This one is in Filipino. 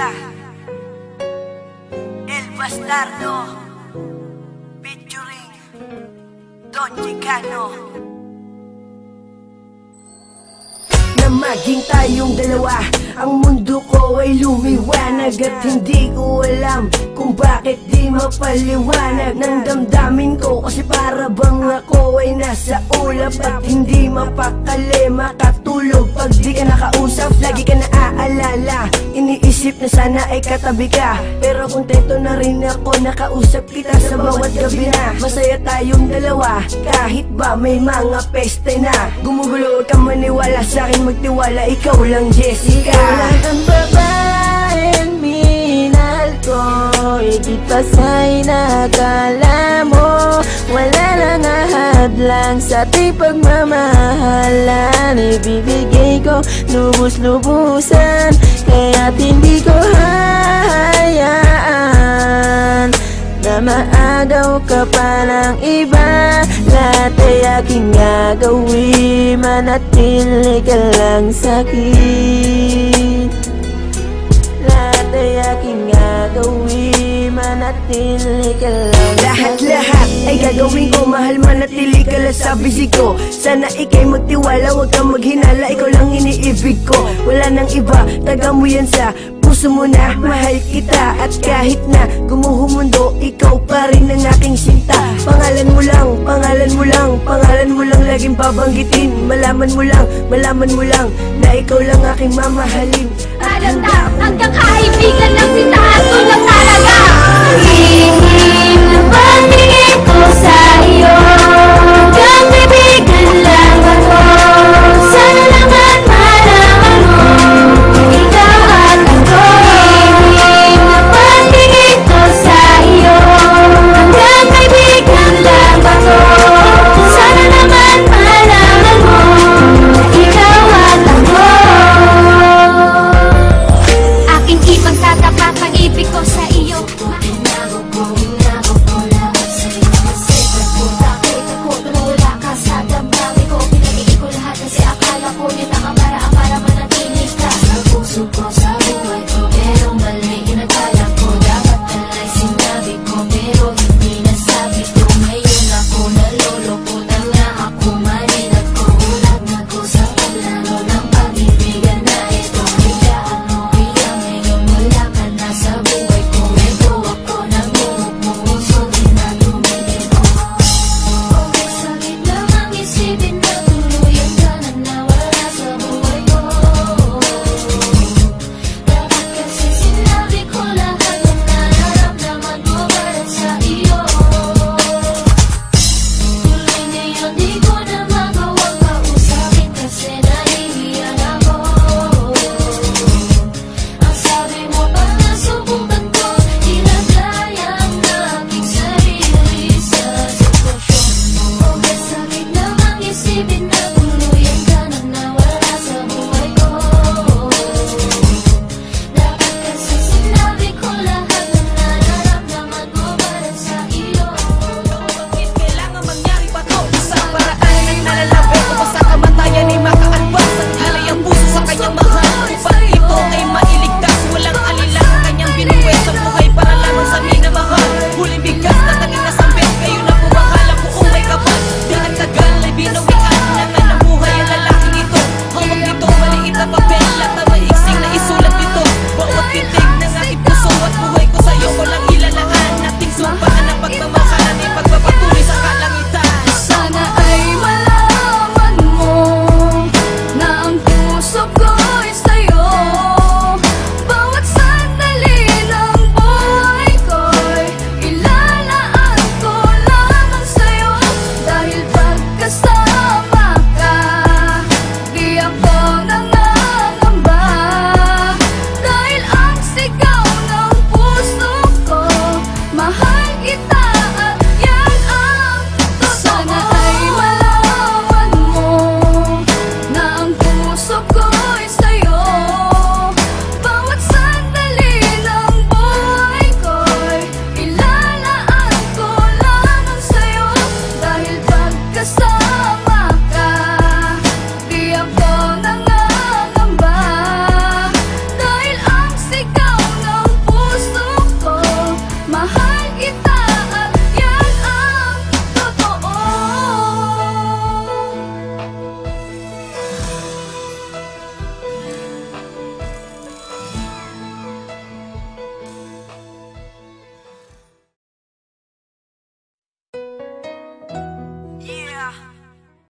Vega, El Bastardo, featuring Don Chicano. Na maging tayong dalawa, ang mundo ko ay lumiwanag. At hindi ko alam kung bakit di mapaliwanag ng damdamin ko. Kasi para bang ako ay nasa ulap at hindi mapakali makatulog pag di ka nakausap. Lagi ka naaalala, iniisip na sana ay katabi ka. Pero kontento na rin ako nakausap kita sa bawat gabi na. Masaya tayong dalawa kahit ba may mga peste na. Gumugulo, huwag kang maniwala sa'kin, magtiwala, ikaw lang Jessica. Ikaw lang ang babaeng minahal ko, higit pa sa'y nakala mo. Wala nang ahadlang sa ating pagmamahalan, ibibigay ko lubos-lubusan, kaya't hindi ko hahayaan na maagaw ka pa ng iba. Lahat ay aking gagawin, manatili ka lang sa'kin. Lahat ay aking gagawin, manatili ka lang sa'kin. Lahat ay gagawin ko, mahal manatili ka lang sa bisig ko. Sana ika'y magtiwala, huwag kang maghinala, ikaw lang iniibig ko. Wala nang iba, taga mo yan sa puso mo na, mahal kita. At kahit na gumuho mundo, ikaw pa rin ang aking sinta. Pangalan mo lang, pangalan mo lang, pangalan mo lang laging babanggitin. Malaman mo lang na ikaw lang aking mamahalin. Hanggang kaibigan lang kita, at lang talaga.